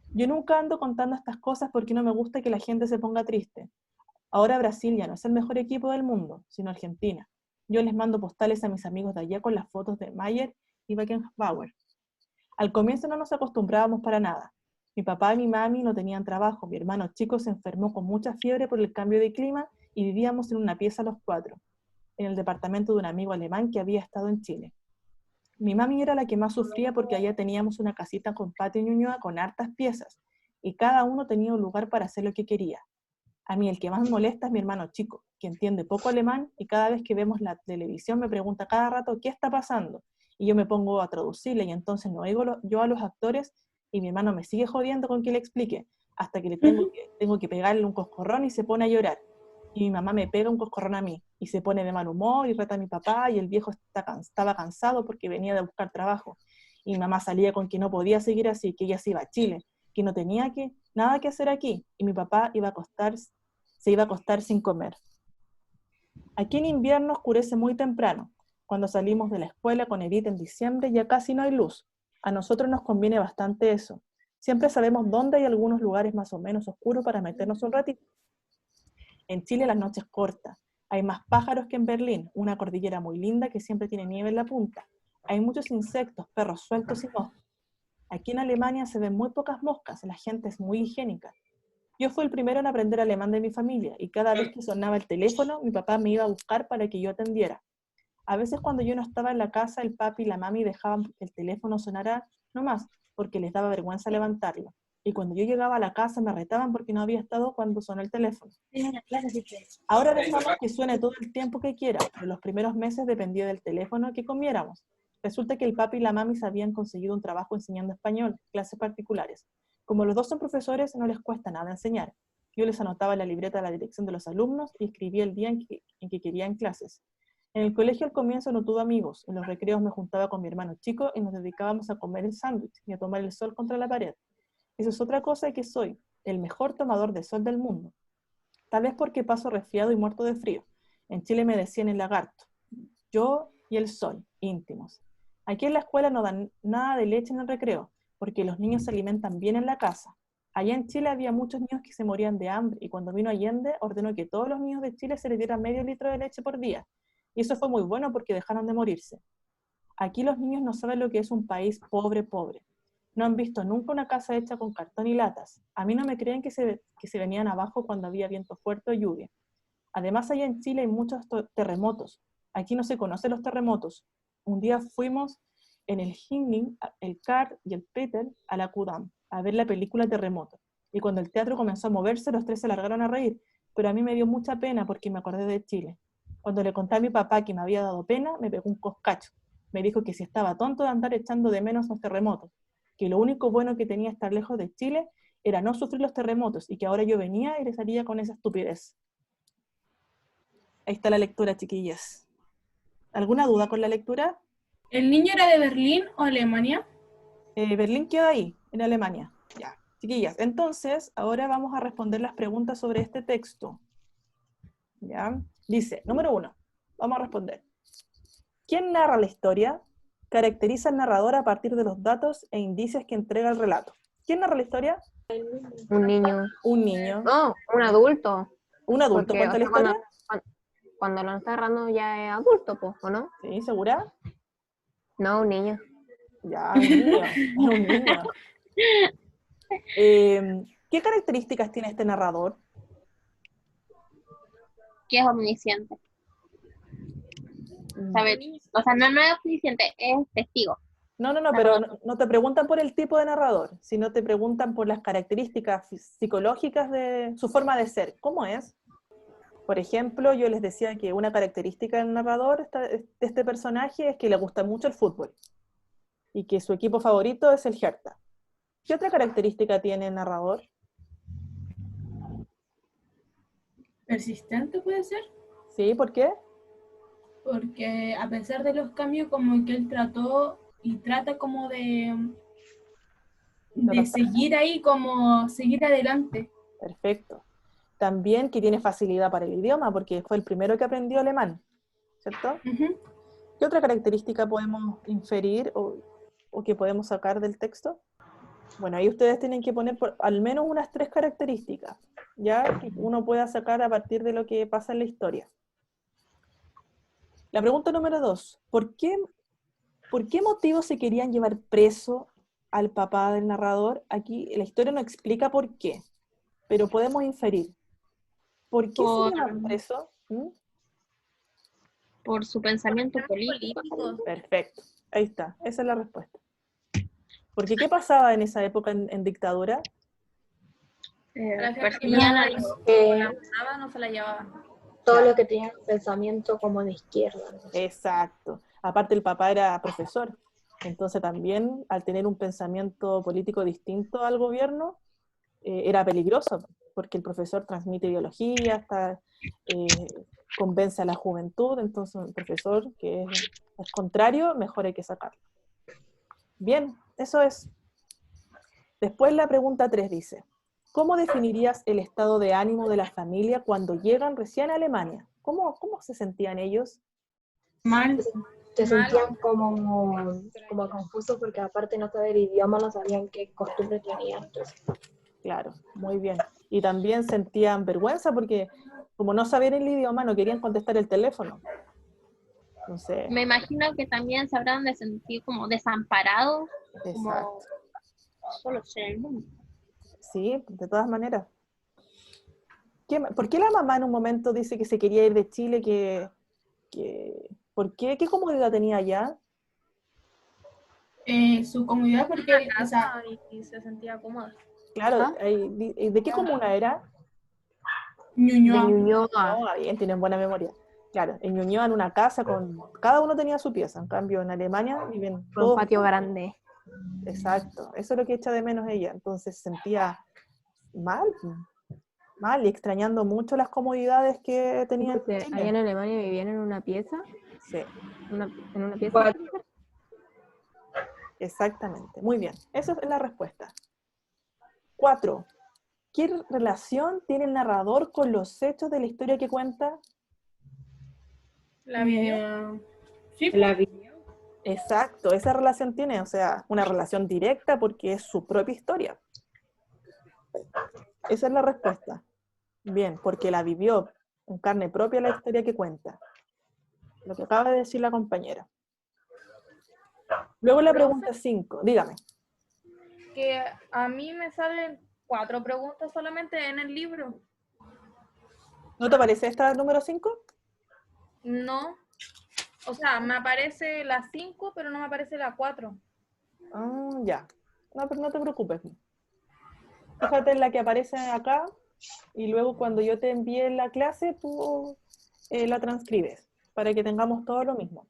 Yo nunca ando contando estas cosas porque no me gusta que la gente se ponga triste. Ahora Brasil ya no es el mejor equipo del mundo, sino Argentina. Yo les mando postales a mis amigos de allá con las fotos de Mayer y Beckenbauer. Al comienzo no nos acostumbrábamos para nada. Mi papá y mi mami no tenían trabajo, mi hermano chico se enfermó con mucha fiebre por el cambio de clima y vivíamos en una pieza los 4, en el departamento de un amigo alemán que había estado en Chile. Mi mami era la que más sufría porque allá teníamos una casita con patio y ñuñoa con hartas piezas, y cada uno tenía un lugar para hacer lo que quería. A mí el que más me molesta es mi hermano chico, que entiende poco alemán y cada vez que vemos la televisión me pregunta cada rato qué está pasando, y yo me pongo a traducirle y entonces no oigo yo a los actores y mi hermano me sigue jodiendo con que le explique, hasta que le tengo que pegarle un coscorrón y se pone a llorar. Y mi mamá me pega un coscorrón a mí, y se pone de mal humor, y reta a mi papá, y el viejo estaba cansado porque venía de buscar trabajo. Y mi mamá salía con que no podía seguir así, que ella se iba a Chile, que no tenía nada que hacer aquí, y mi papá se iba a acostar sin comer. Aquí en invierno oscurece muy temprano. Cuando salimos de la escuela con Edith en diciembre ya casi no hay luz. A nosotros nos conviene bastante eso. Siempre sabemos dónde hay algunos lugares más o menos oscuros para meternos un ratito. En Chile las noches cortas. Hay más pájaros que en Berlín, una cordillera muy linda que siempre tiene nieve en la punta. Hay muchos insectos, perros sueltos y moscas. Aquí en Alemania se ven muy pocas moscas, la gente es muy higiénica. Yo fui el primero en aprender alemán de mi familia, y cada vez que sonaba el teléfono, mi papá me iba a buscar para que yo atendiera. A veces cuando yo no estaba en la casa, el papi y la mami dejaban que el teléfono sonara nomás, porque les daba vergüenza levantarlo. Y cuando yo llegaba a la casa me retaban porque no había estado cuando sonó el teléfono. Ahora dejamos que suene todo el tiempo que quiera, pero los primeros meses dependía del teléfono que comiéramos. Resulta que el papi y la mami se habían conseguido un trabajo enseñando español, clases particulares. Como los dos son profesores, no les cuesta nada enseñar. Yo les anotaba en la libreta la dirección de los alumnos y escribía el día en que querían clases. En el colegio al comienzo no tuve amigos. En los recreos me juntaba con mi hermano chico y nos dedicábamos a comer el sándwich y a tomar el sol contra la pared. Eso es otra cosa que soy, el mejor tomador de sol del mundo. Tal vez porque paso resfriado y muerto de frío. En Chile me decían el lagarto. Yo y el sol, íntimos. Aquí en la escuela no dan nada de leche en el recreo, porque los niños se alimentan bien en la casa. Allá en Chile había muchos niños que se morían de hambre, y cuando vino Allende ordenó que todos los niños de Chile se les diera medio litro de leche por día. Y eso fue muy bueno porque dejaron de morirse. Aquí los niños no saben lo que es un país pobre, pobre. No han visto nunca una casa hecha con cartón y latas. A mí no me creen que se venían abajo cuando había viento fuerte o lluvia. Además, allá en Chile hay muchos terremotos. Aquí no se conocen los terremotos. Un día fuimos en el Hinging, el Carl y el Peter a la Kudam a ver la película Terremoto. Y cuando el teatro comenzó a moverse, los tres se largaron a reír. Pero a mí me dio mucha pena porque me acordé de Chile. Cuando le conté a mi papá que me había dado pena, me pegó un coscacho. Me dijo que si estaba tonto de andar echando de menos los terremotos, que lo único bueno que tenía estar lejos de Chile era no sufrir los terremotos, y que ahora yo venía y le salía con esa estupidez. Ahí está la lectura, chiquillas. ¿Alguna duda con la lectura? ¿El niño era de Berlín o Alemania? Berlín queda ahí, en Alemania. Ya, chiquillas. Entonces, ahora vamos a responder las preguntas sobre este texto. ¿Ya? Dice, número 1, vamos a responder. ¿Quién narra la historia? Caracteriza al narrador a partir de los datos e indicios que entrega el relato. ¿Quién narra la historia? Un niño. Un niño. No, un adulto. ¿Un adulto Porque, cuenta la historia? Cuando lo está narrando ya es adulto, pues, ¿o no? ¿Sí? ¿Segura? No, un niño. Ya, un niño. Un niño. ¿Qué características tiene este narrador? Que es omnisciente. ¿Sabes? O sea, no es omnisciente, es testigo. No, pero no te preguntan por el tipo de narrador, sino te preguntan por las características psicológicas de su forma de ser. ¿Cómo es? Por ejemplo, yo les decía que una característica del narrador de este personaje es que le gusta mucho el fútbol y que su equipo favorito es el Hertha. ¿Qué otra característica tiene el narrador? ¿Persistente puede ser? Sí, ¿por qué? Porque a pesar de los cambios, como que él trató y trata como de seguir ahí, como seguir adelante. Perfecto. También que tiene facilidad para el idioma, porque fue el primero que aprendió alemán, ¿cierto? Uh-huh. ¿Qué otra característica podemos inferir o que podemos sacar del texto? Bueno, ahí ustedes tienen que poner al menos unas 3 características, ¿ya? Que uno pueda sacar a partir de lo que pasa en la historia. La pregunta número 2, ¿por qué motivo se querían llevar preso al papá del narrador? Aquí la historia no explica por qué, pero podemos inferir. ¿Por qué se llevan preso? Por su pensamiento político. Perfecto, ahí está, esa es la respuesta. Porque ¿qué pasaba en esa época en dictadura? Perseguían a los no se la llevaban. Todo lo que tenía pensamiento como de izquierda. Exacto. Aparte el papá era profesor, entonces también al tener un pensamiento político distinto al gobierno, era peligroso, porque el profesor transmite ideología, convence a la juventud, entonces un profesor que es contrario, mejor hay que sacarlo. Bien, eso es. Después la pregunta 3 dice, ¿cómo definirías el estado de ánimo de la familia cuando llegan recién a Alemania? ¿Cómo se sentían ellos? Mal. Se sentían como confusos porque aparte no saber el idioma, no sabían qué costumbre tenían. Entonces. Claro, muy bien. Y también sentían vergüenza porque como no sabían el idioma no querían contestar el teléfono. Entonces, me imagino que también se habrán de sentir como desamparados, exacto. como solo ser el mundo. Sí, de todas maneras. ¿Por qué la mamá en un momento dice que se quería ir de Chile? ¿Por qué? ¿Qué comodidad tenía allá? Su comodidad porque, o sea, Casa y se sentía cómoda. Claro, ¿Ah? ¿de qué comuna era? De Ñuñoa. Ñuñoa, No, bien, tienen buena memoria. Claro, en Ñuñoa, en una casa, cada uno tenía su pieza. En cambio, en Alemania viven con un todos. patio grande. Exacto, eso es lo que echa de menos ella. Entonces se sentía mal, mal, y extrañando mucho las comodidades que tenía en Porque allá Chile. en Alemania vivían en una pieza. Sí, En una pieza. exactamente. Muy bien, esa es la respuesta. 4. ¿Qué relación tiene el narrador con los hechos de la historia que cuenta? ¿La vivió? Sí, La vivió. Exacto, esa relación tiene, o sea, una relación directa porque es su propia historia. Esa es la respuesta. Bien, porque la vivió en carne propia la historia que cuenta. Lo que acaba de decir la compañera. Luego la pregunta 5, dígame. que a mí me salen 4 preguntas solamente en el libro. ¿No te parece esta número 5? No, o sea, me aparece la 5, pero no me aparece la 4. Ya. No, pero no te preocupes. Fíjate en la que aparece acá y luego cuando yo te envíe la clase, tú la transcribes para que tengamos todo lo mismo.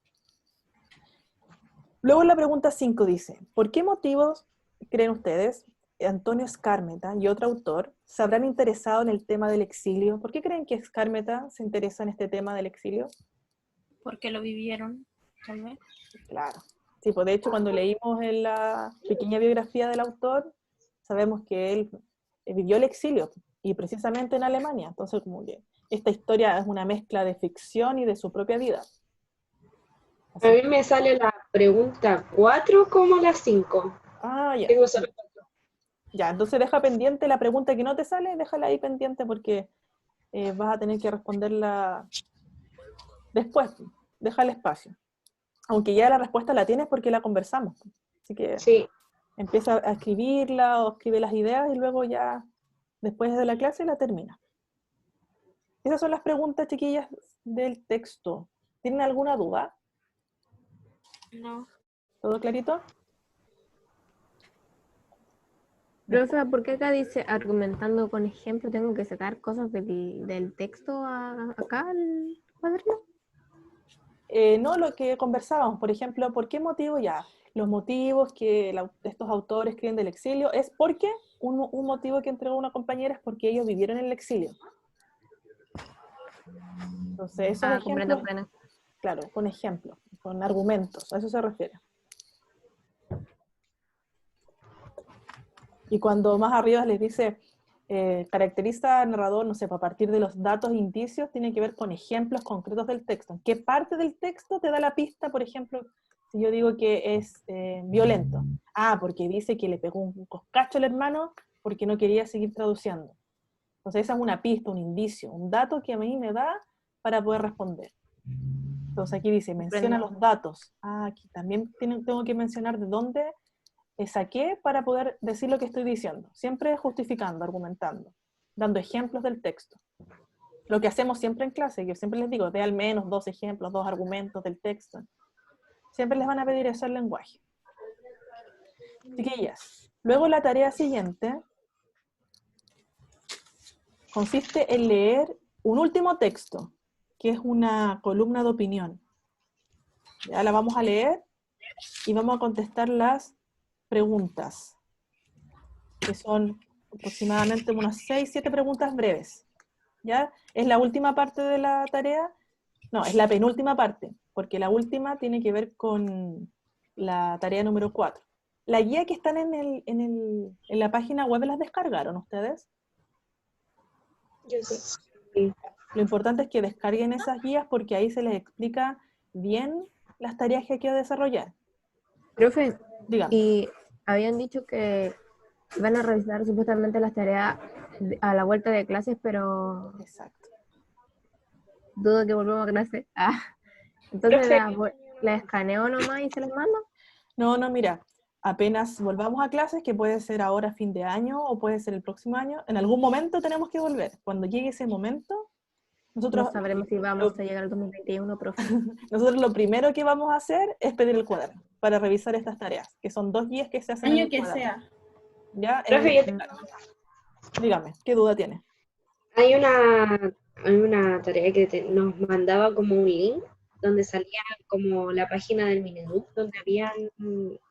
Luego la pregunta 5 dice, ¿por qué motivos creen ustedes, Antonio Skármeta y otro autor, se habrán interesado en el tema del exilio? ¿Por qué creen que Skármeta se interesa en este tema del exilio? Porque lo vivieron, tal vez. Claro. Sí, pues de hecho cuando leímos en la pequeña biografía del autor, sabemos que él vivió el exilio, y precisamente en Alemania. Entonces como que esta historia es una mezcla de ficción y de su propia vida. A mí me sale la pregunta 4 como la 5. Ya. Tengo solo 4. Ya, entonces deja pendiente la pregunta que no te sale, déjala ahí pendiente porque vas a tener que responderla después. Deja el espacio. Aunque ya la respuesta la tienes porque la conversamos. Así que Sí. empieza a escribirla o escribe las ideas y luego ya, después de la clase, la termina. Esas son las preguntas, chiquillas, del texto. ¿Tienen alguna duda? No. ¿Todo clarito? Profe, ¿por qué acá dice argumentando con ejemplo? ¿Tengo que sacar cosas del texto acá al cuaderno? No, lo que conversábamos, por ejemplo, ¿por qué motivo ya? Los motivos que estos autores escriben del exilio es porque un motivo que entregó una compañera es porque ellos vivieron en el exilio. Entonces, esos ejemplos, Comprendo. claro, con ejemplos, con argumentos, a eso se refiere. Y cuando más arriba les dice, caracteriza al narrador, no sé, a partir de los datos e indicios, tiene que ver con ejemplos concretos del texto. ¿En qué parte del texto te da la pista, por ejemplo, si yo digo que es violento? Porque dice que le pegó un coscacho al hermano porque no quería seguir traduciendo. Entonces esa es una pista, un indicio, un dato que a mí me da para poder responder. Entonces aquí dice, menciona los datos. Aquí también tengo que mencionar de dónde saqué para poder decir lo que estoy diciendo. Siempre justificando, argumentando, dando ejemplos del texto. Lo que hacemos siempre en clase, yo siempre les digo, de al menos 2 ejemplos, 2 argumentos del texto. Siempre les van a pedir eso el lenguaje. Chiquillas, luego la tarea siguiente consiste en leer un último texto, que es una columna de opinión. Ya la vamos a leer y vamos a contestar las preguntas, que son aproximadamente unas 6, 7 preguntas breves. ¿Ya? Es la última parte de la tarea, no, es la penúltima parte, porque la última tiene que ver con la tarea número 4. La guía que están en la página web, ¿las descargaron ustedes? Yo sí. Lo importante es que descarguen esas guías porque ahí se les explica bien las tareas que hay que desarrollar. Profe, Dígame. y habían dicho que van a revisar supuestamente las tareas a la vuelta de clases, pero Exacto. dudo que volvamos a clase. Entonces Profe, la escaneo nomás y se las mando. No, mira, apenas volvamos a clases, que puede ser ahora fin de año o puede ser el próximo año, en algún momento tenemos que volver. Cuando llegue ese momento, nosotros, No sabremos si vamos a llegar al 2021, profe. nosotros lo primero que vamos a hacer es pedir el cuaderno para revisar estas tareas, que son 2 guías que se hacen en Año el que cuaderno. sea. ¿Ya? Profe, yo Dígame, ¿qué duda tiene? Hay una tarea que nos mandaba como un link donde salía como la página del Mineduc, donde habían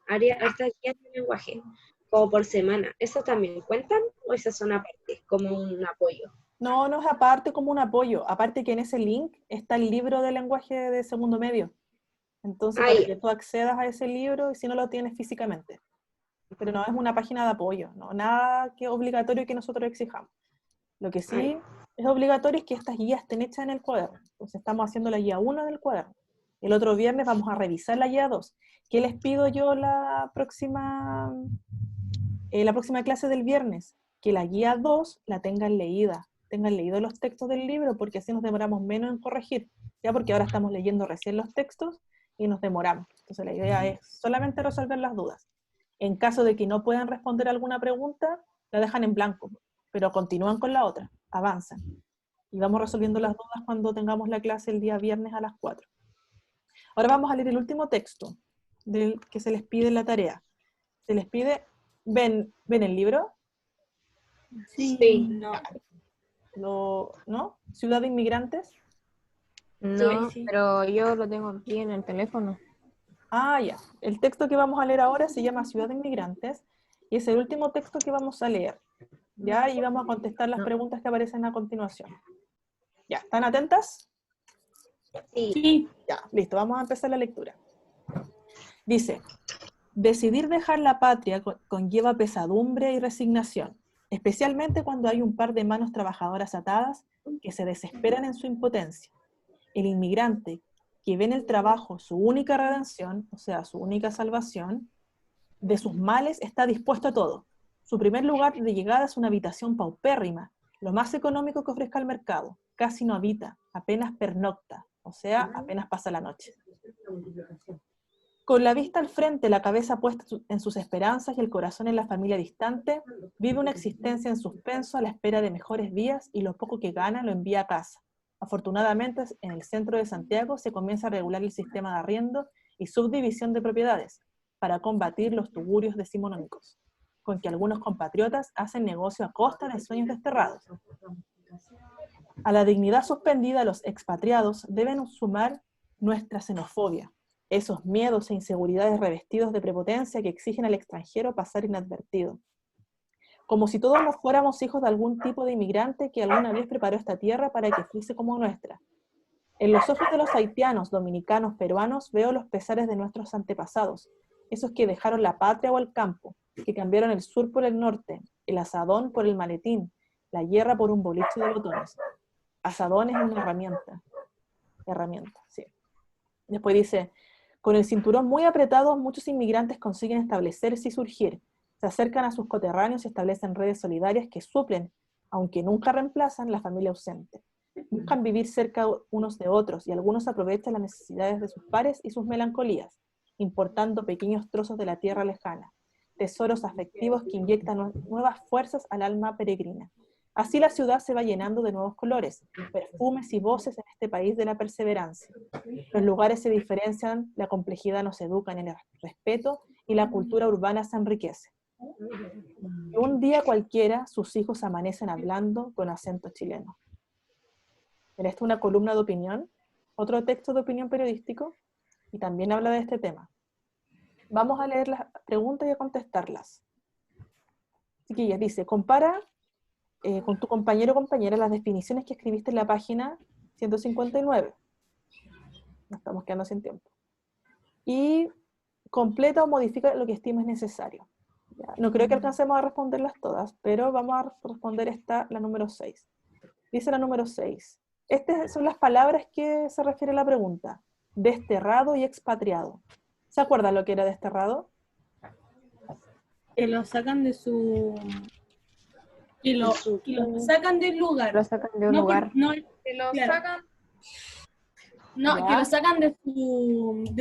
estas guías de lenguaje, como por semana. ¿Eso también cuentan o esas son aparte, como un apoyo? No, no es aparte como un apoyo. Aparte que en ese link está el libro de lenguaje de segundo medio. Entonces, para que tú accedas a ese libro y si no lo tienes físicamente. Pero no es una página de apoyo, no, nada que obligatorio que nosotros exijamos. Lo que sí es obligatorio es que estas guías estén hechas en el cuaderno. Entonces estamos haciendo la guía 1 del cuaderno. El otro viernes vamos a revisar la guía 2. ¿Qué les pido yo la próxima clase del viernes? Que la guía 2 la tengan leídos los textos del libro, porque así nos demoramos menos en corregir, ya porque ahora estamos leyendo recién los textos y nos demoramos. Entonces la idea es solamente resolver las dudas. En caso de que no puedan responder alguna pregunta, la dejan en blanco, pero continúan con la otra, avanzan. Y vamos resolviendo las dudas cuando tengamos la clase el día viernes a las 4. Ahora vamos a leer el último texto que se les pide en la tarea. Se les pide, ¿ven el libro? Sí. ¿No? Ciudad de Inmigrantes. No, Sí. pero yo lo tengo aquí en el teléfono. Ah, ya. El texto que vamos a leer ahora se llama Ciudad de Inmigrantes y es el último texto que vamos a leer. ¿Ya? Y vamos a contestar las preguntas que aparecen a continuación. ¿Ya? ¿Están atentas? Sí. Ya, listo. Vamos a empezar la lectura. Dice, decidir dejar la patria conlleva pesadumbre y resignación, especialmente cuando hay un par de manos trabajadoras atadas que se desesperan en su impotencia. El inmigrante que ve en el trabajo su única redención, o sea, su única salvación, de sus males está dispuesto a todo. Su primer lugar de llegada es una habitación paupérrima, lo más económico que ofrezca el mercado. Casi no habita, apenas pernocta, o sea, apenas pasa la noche. Con la vista al frente, la cabeza puesta en sus esperanzas y el corazón en la familia distante, vive una existencia en suspenso a la espera de mejores días y lo poco que gana lo envía a casa. Afortunadamente, en el centro de Santiago se comienza a regular el sistema de arriendo y subdivisión de propiedades para combatir los tugurios decimonónicos, con que algunos compatriotas hacen negocio a costa de sueños desterrados. A la dignidad suspendida, los expatriados deben sumar nuestra xenofobia, esos miedos e inseguridades revestidos de prepotencia que exigen al extranjero pasar inadvertido. Como si todos nos fuéramos hijos de algún tipo de inmigrante que alguna vez preparó esta tierra para que fuese como nuestra. En los ojos de los haitianos, dominicanos, peruanos, veo los pesares de nuestros antepasados, esos que dejaron la patria o el campo, que cambiaron el sur por el norte, el asadón por el maletín, la guerra por un boliche de botones. Asadón es una herramienta, sí. Después dice, con el cinturón muy apretado, muchos inmigrantes consiguen establecerse y surgir. Se acercan a sus coterráneos y establecen redes solidarias que suplen, aunque nunca reemplazan, la familia ausente. Buscan vivir cerca unos de otros y algunos aprovechan las necesidades de sus pares y sus melancolías, importando pequeños trozos de la tierra lejana, tesoros afectivos que inyectan nuevas fuerzas al alma peregrina. Así la ciudad se va llenando de nuevos colores, perfumes y voces en este país de la perseverancia. Los lugares se diferencian, la complejidad nos educa en el respeto y la cultura urbana se enriquece. Y un día cualquiera, sus hijos amanecen hablando con acento chileno. Esta es una columna de opinión, otro texto de opinión periodístico, y también habla de este tema. Vamos a leer las preguntas y a contestarlas. Chiquillas, dice, compara con tu compañero o compañera las definiciones que escribiste en la página 159. Nos estamos quedando sin tiempo. Y completa o modifica lo que estimes necesario. Ya, no creo que alcancemos a responderlas todas, pero vamos a responder la número 6. Dice la número 6. Estas son las palabras que se refiere a la pregunta. Desterrado y expatriado. ¿Se acuerdan lo que era desterrado? Que lo sacan de su... Que lo sacan del lugar. Lo sacan de un lugar. Que lo sacan No, Ya. que lo sacan de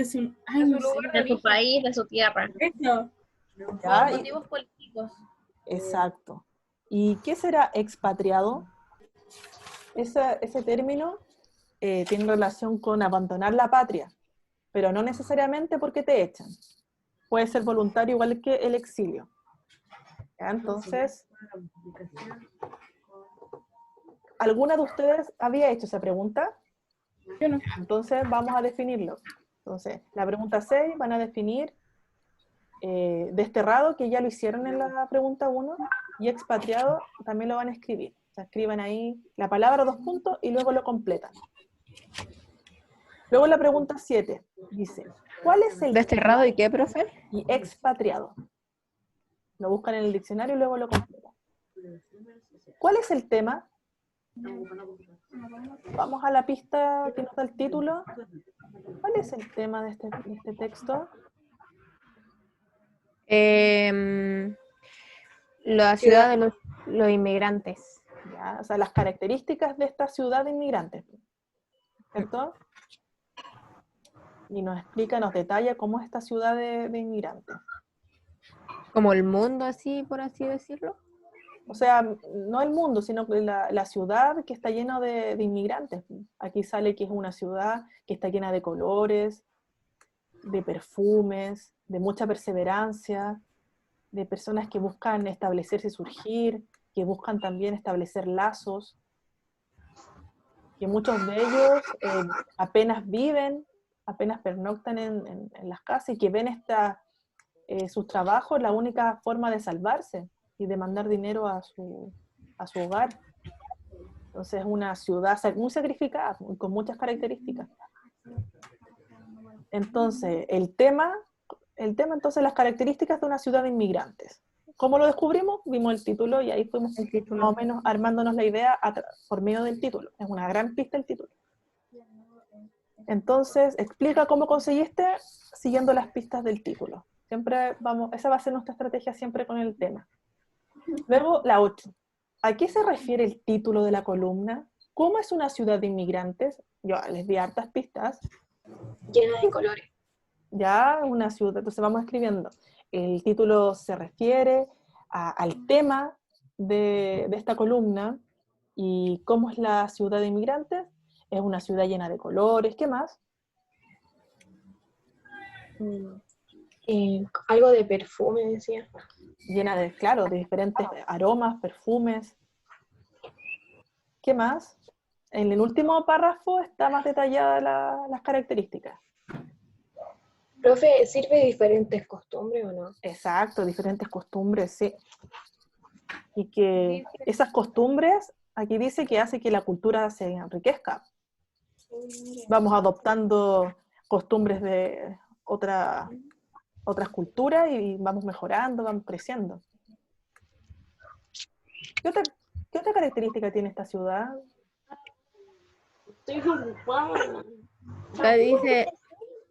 su ay, no sé. De su país, de su tierra. Eso. ¿Ya? Por motivos políticos. Exacto. ¿Y qué será expatriado? Ese término tiene relación con abandonar la patria, pero no necesariamente porque te echan. Puede ser voluntario igual que el exilio. ¿Ya? Entonces, ¿alguna de ustedes había hecho esa pregunta? Yo no. Entonces vamos a definirlo. Entonces, la pregunta 6 van a definir desterrado, que ya lo hicieron en la pregunta 1, y expatriado también lo van a escribir. O sea, escriban ahí la palabra, 2 puntos, y luego lo completan. Luego la pregunta 7 dice, ¿cuál es el ¿Desterrado y qué, profe? y expatriado? Lo buscan en el diccionario y luego lo completan. ¿Cuál es el tema? Vamos a la pista que nos da el título. ¿Cuál es el tema de este texto? La ciudad de los inmigrantes. ¿Ya? O sea, las características de esta ciudad de inmigrantes, ¿cierto? Y nos explica, nos detalla cómo es esta ciudad de inmigrantes. Como el mundo, así, por así decirlo. O sea, no el mundo, sino la ciudad que está llena de inmigrantes. Aquí sale que es una ciudad que está llena de colores, de perfumes, de mucha perseverancia, de personas que buscan establecerse y surgir, que buscan también establecer lazos, que muchos de ellos apenas viven, apenas pernoctan en las casas, y que ven sus trabajos la única forma de salvarse y de mandar dinero a su hogar. Entonces es una ciudad muy sacrificada, con muchas características. Entonces, el tema entonces, las características de una ciudad de inmigrantes. ¿Cómo lo descubrimos? Vimos el título y ahí fuimos más o menos armándonos la idea por medio del título. Es una gran pista el título. Entonces, explica cómo conseguiste siguiendo las pistas del título. Siempre esa va a ser nuestra estrategia siempre con el tema. Luego, la 8. ¿A qué se refiere el título de la columna? ¿Cómo es una ciudad de inmigrantes? Yo les di hartas pistas. Llena de colores. Ya, una ciudad, entonces vamos escribiendo. El título se refiere al tema de esta columna, y cómo es la ciudad de inmigrantes. Es una ciudad llena de colores. ¿Qué más? Algo de perfume, decía. Llena de, claro, de diferentes aromas, perfumes. ¿Qué más? En el último párrafo está más detallada las características. Profe, ¿sirve diferentes costumbres o no? Exacto, diferentes costumbres, sí. Y que esas costumbres, aquí dice que hace que la cultura se enriquezca. Vamos adoptando costumbres de otras culturas y vamos mejorando, vamos creciendo. ¿Qué otra característica tiene esta ciudad? Estoy preocupada. Acá dice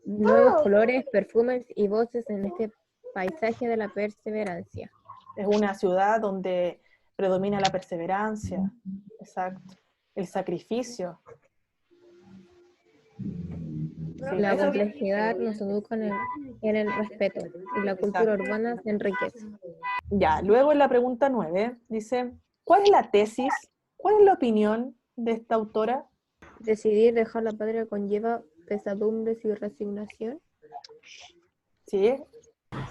nuevos colores, perfumes y voces en este paisaje de la perseverancia. Es una ciudad donde predomina la perseverancia, exacto, el sacrificio. La complejidad nos educa en el respeto y la cultura urbana se enriquece. Ya, luego en la pregunta 9 dice, ¿cuál es la tesis? ¿Cuál es la opinión de esta autora? Decidir dejar la patria conlleva pesadumbres y resignación. Sí,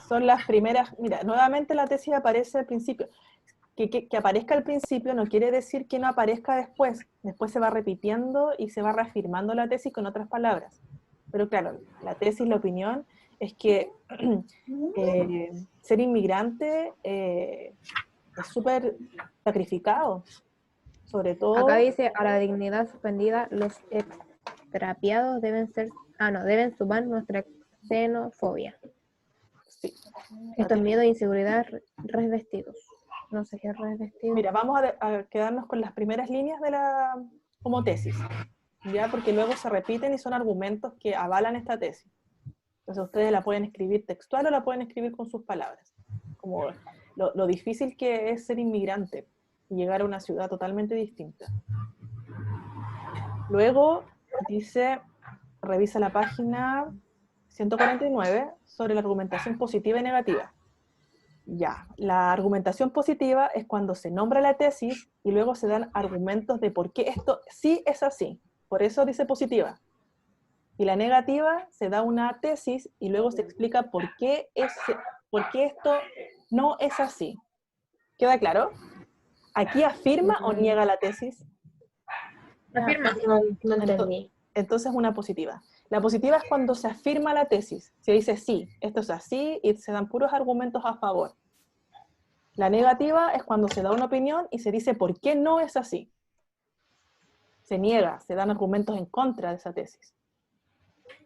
son las primeras. Mira, nuevamente la tesis aparece al principio. Que aparezca al principio no quiere decir que no aparezca después. Después se va repitiendo y se va reafirmando la tesis con otras palabras. Pero claro, la tesis, la opinión, es que ser inmigrante es súper sacrificado. Sobre todo... Acá dice, a la dignidad suspendida, los extrapiados deben sumar nuestra xenofobia. Sí. Estos miedos e inseguridad revestidos. No sé qué es revestido. Mira, vamos a quedarnos con las primeras líneas como tesis, ¿ya? Porque luego se repiten y son argumentos que avalan esta tesis. Entonces ustedes la pueden escribir textual o la pueden escribir con sus palabras. Como lo difícil que es ser inmigrante y llegar a una ciudad totalmente distinta. Luego dice, revisa la página 149 sobre la argumentación positiva y negativa. Ya, la argumentación positiva es cuando se nombra la tesis y luego se dan argumentos de por qué esto sí es así. Por eso dice positiva. Y la negativa se da una tesis y luego se explica por qué esto no es así. ¿Queda claro? ¿Aquí afirma o niega la tesis? Afirma. No entendí. Entonces una positiva. La positiva es cuando se afirma la tesis. Se dice sí, esto es así y se dan puros argumentos a favor. La negativa es cuando se da una opinión y se dice por qué no es así. Se niega, se dan argumentos en contra de esa tesis.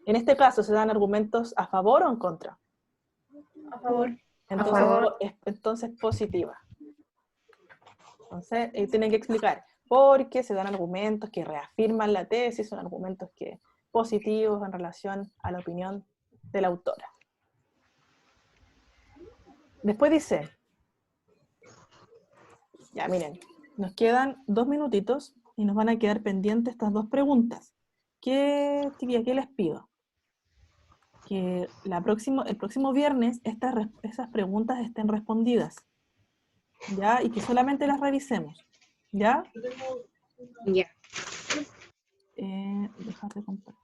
En este caso, ¿se dan argumentos a favor o en contra? A favor. Entonces, A favor. entonces positiva. Entonces, tienen que explicar por qué se dan argumentos que reafirman la tesis, son argumentos que positivos en relación a la opinión de la autora. Después dice, ya miren, nos quedan 2 minutitos y nos van a quedar pendientes estas 2 preguntas. ¿Qué les pido? Que el próximo viernes esas preguntas estén respondidas, ¿ya? Y que solamente las revisemos, ¿ya? Ya. Dejar de compartir.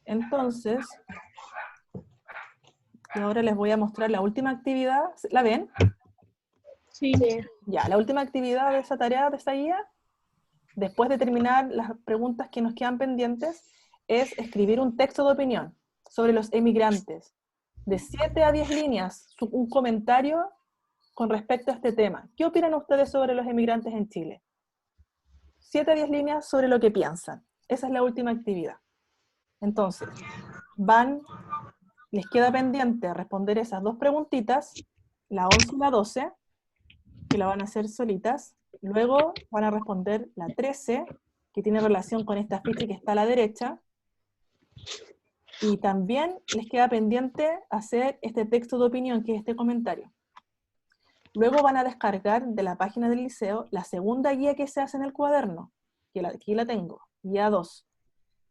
Entonces, yo ahora les voy a mostrar la última actividad. ¿La ven? Sí. Ya, la última actividad de esa tarea, de esa guía, después de terminar las preguntas que nos quedan pendientes, es escribir un texto de opinión sobre los emigrantes, de 7 a 10 líneas, un comentario con respecto a este tema. ¿Qué opinan ustedes sobre los emigrantes en Chile? 7 a 10 líneas sobre lo que piensan. Esa es la última actividad. Entonces, les queda pendiente responder esas 2 preguntitas, la 11 y la 12, que la van a hacer solitas. Luego van a responder la 13, que tiene relación con esta ficha que está a la derecha. Y también les queda pendiente hacer este texto de opinión, que es este comentario. Luego van a descargar de la página del liceo la segunda guía que se hace en el cuaderno, que aquí la tengo, guía 2,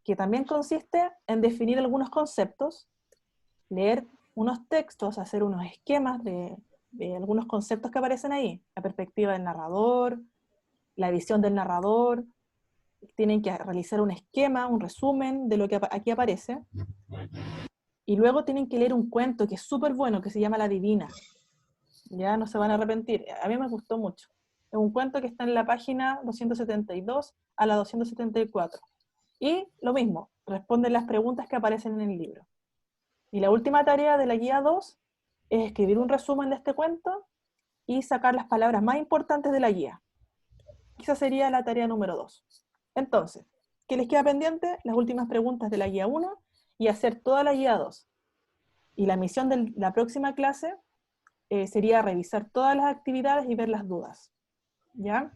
que también consiste en definir algunos conceptos, leer unos textos, hacer unos esquemas de algunos conceptos que aparecen ahí, la perspectiva del narrador, la visión del narrador, tienen que realizar un esquema, un resumen de lo que aquí aparece, y luego tienen que leer un cuento que es súper bueno, que se llama La Divina. Ya no se van a arrepentir, a mí me gustó mucho. Es un cuento que está en la página 272 a la 274. Y lo mismo, responden las preguntas que aparecen en el libro. Y la última tarea de la guía 2 es escribir un resumen de este cuento y sacar las palabras más importantes de la guía. Esa sería la tarea número 2. Entonces, ¿qué les queda pendiente? Las últimas preguntas de la guía 1 y hacer toda la guía 2. Y la misión de la próxima clase sería revisar todas las actividades y ver las dudas. ¿Ya?